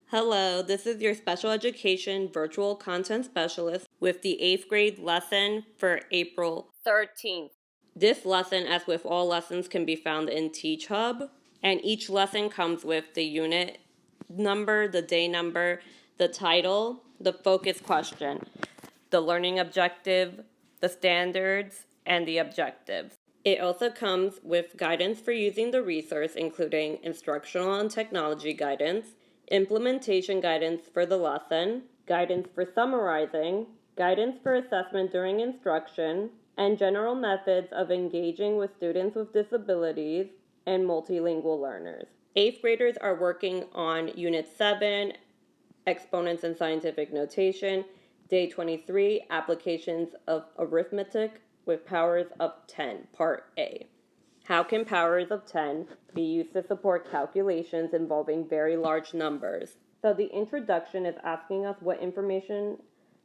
Hello, this is your special education virtual content specialist with the 8th grade lesson for April 13th. This lesson, as with all lessons, can be found in Teach Hub, and each lesson comes with the unit number, the day number, the title, the focus question, the learning objective, the standards, and the objectives. It also comes with guidance for using the resource, including instructional and technology guidance, implementation guidance for the lesson, guidance for summarizing, guidance for assessment during instruction, and general methods of engaging with students with disabilities and multilingual learners. 8th graders are working on Unit 7, Exponents and Scientific Notation, Day 23, Applications of Arithmetic with Powers of 10, Part A. How can powers of 10 be used to support calculations involving very large numbers? So the introduction is asking us what information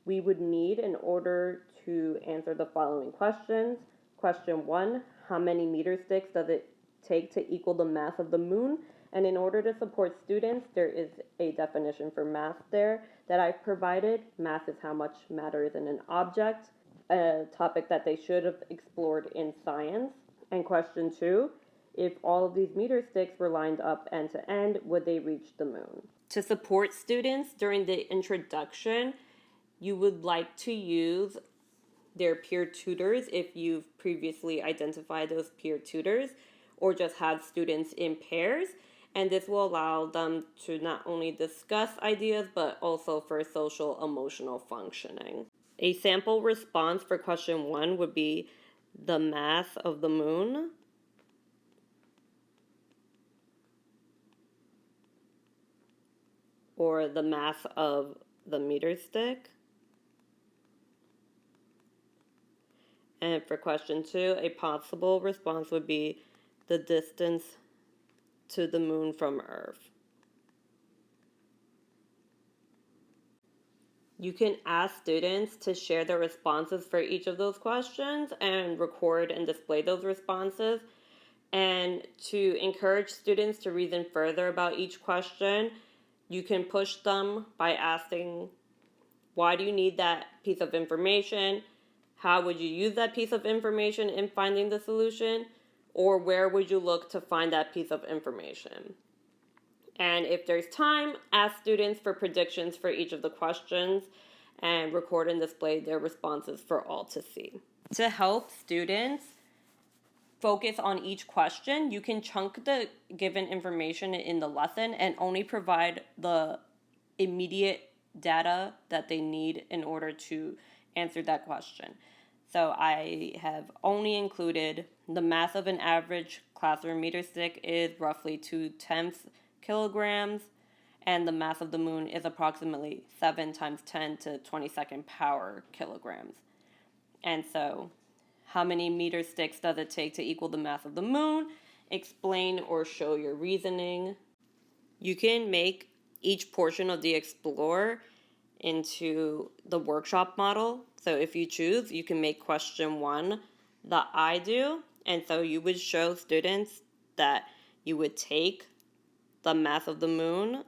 we would need in order to answer the following questions. Question 1, how many meter sticks does it take to equal the mass of the moon? And in order to support students, there is a definition for mass there that I've provided. Mass is how much matter is in an object, a topic that they should have explored in science. And question 2, if all of these meter sticks were lined up end to end, would they reach the moon? To support students during the introduction, you would like to use their peer tutors if you've previously identified those peer tutors, or just have students in pairs. And this will allow them to not only discuss ideas, but also for social emotional functioning. A sample response for question 1 would be the mass of the moon. Or the mass of the meter stick. And for question 2, a possible response would be the distance to the moon from Earth. You can ask students to share their responses for each of those questions and record and display those responses. And to encourage students to reason further about each question, you can push them by asking, why do you need that piece of information? How would you use that piece of information in finding the solution? Or where would you look to find that piece of information? And if there's time, ask students for predictions for each of the questions and record and display their responses for all to see. To help students focus on each question, you can chunk the given information in the lesson and only provide the immediate data that they need in order to answer that question. So I have only included the mass of an average classroom meter stick is roughly 2/10 kilograms, and the mass of the moon is approximately 7 times 10 to 22nd power kilograms. And so, how many meter sticks does it take to equal the mass of the moon? Explain or show your reasoning. You can make each portion of the Explore into the workshop model. So if you choose, you can make question 1 the I do. And so you would show students that you would take the mass of the moon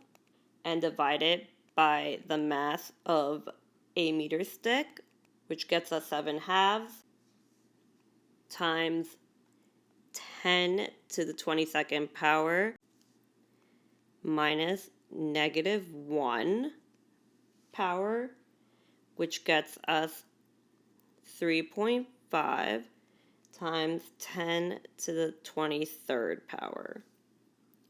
and divide it by the mass of a meter stick, which gets us 7/2 times 10 to the 22nd power minus -1 power, which gets us 3.5 times 10 to the 23rd power.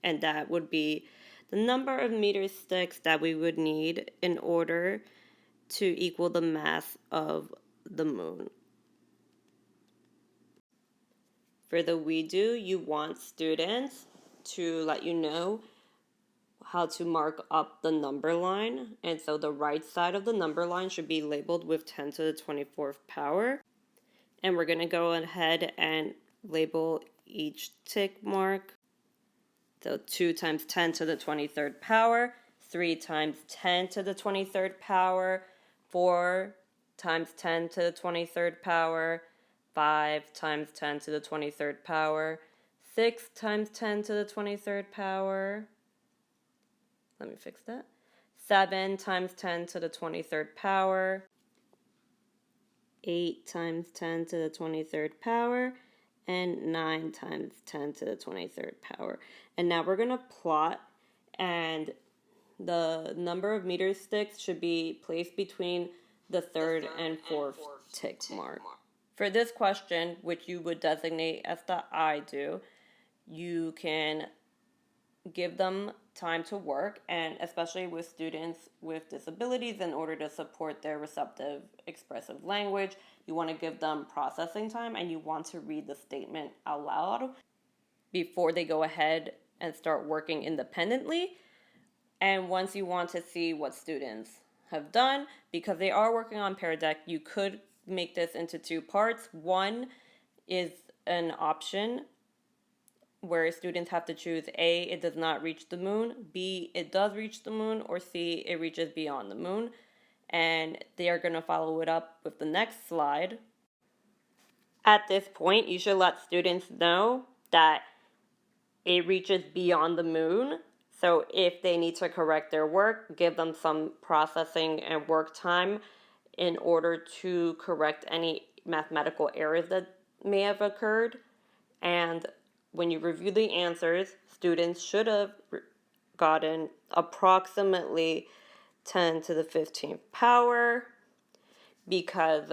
And that would be the number of meter sticks that we would need in order to equal the mass of the moon. For the we do, you want students to let you know how to mark up the number line. And so the right side of the number line should be labeled with 10 to the 24th power. And we're going to go ahead and label each tick mark. So 2 times 10 to the 23rd power, 3 times 10 to the 23rd power, 4 times 10 to the 23rd power, 5 times 10 to the 23rd power, 6 times 10 to the 23rd power. Let me fix that. 7 times 10 to the 23rd power, 8 times 10 to the 23rd power, and 9 times 10 to the 23rd power. And now we're going to plot, and the number of meter sticks should be placed between the third and fourth tick mark. For this question, which you would designate as the I do, you can give them time to work, and especially with students with disabilities, in order to support their receptive expressive language, you want to give them processing time, and you want to read the statement out loud before they go ahead and start working independently. And once you want to see what students have done, because they are working on Pear Deck, you could make this into two parts. One is an option where students have to choose A, it does not reach the moon, B, it does reach the moon, or C, it reaches beyond the moon. And they are going to follow it up with the next slide. At this point, you should let students know that it reaches beyond the moon. So if they need to correct their work, give them some processing and work time in order to correct any mathematical errors that may have occurred. And when you review the answers, students should have gotten approximately 10 to the 15th power, because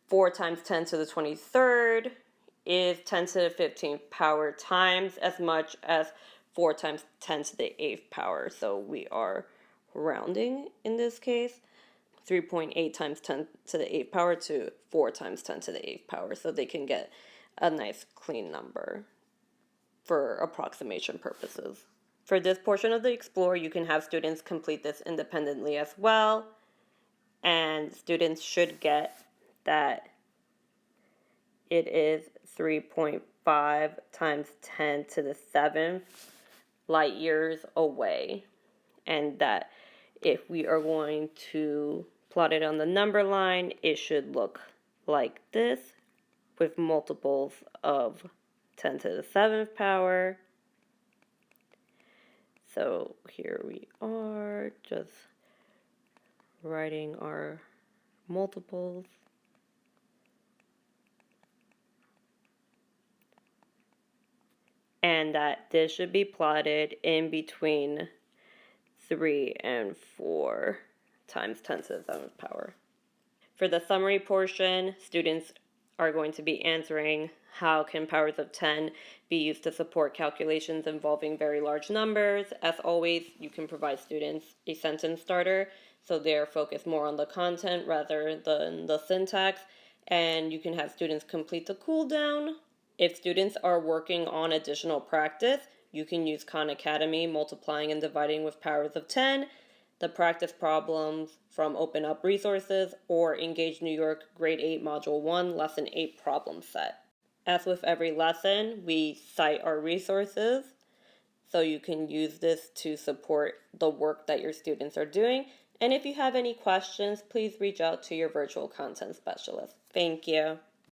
4 times 10 to the 23rd is 10 to the 15th power times as much as 4 times 10 to the 8th power. So we are rounding in this case. 3.8 times 10 to the 8th power to 4 times 10 to the 8th power, so they can get a nice clean number for approximation purposes. For this portion of the Explore, you can have students complete this independently as well, and students should get that it is 3.5 times 10 to the 7th light years away, and that if we are going to plot it on the number line, it should look like this, with multiples of 10 to the 7th power. So here we are, just writing our multiples. And that this should be plotted in between 3 and 4 times 10 to the 7th power. For the summary portion, students are going to be answering how can powers of 10 be used to support calculations involving very large numbers. As always, you can provide students a sentence starter, so they're focused more on the content rather than the syntax, and you can have students complete the cool down. If students are working on additional practice, you can use Khan Academy, multiplying and dividing with powers of 10, the practice problems from Open Up Resources, or Engage New York Grade 8 Module 1 Lesson 8 problem set. As with every lesson, we cite our resources, so you can use this to support the work that your students are doing. And if you have any questions, please reach out to your virtual content specialist. Thank you.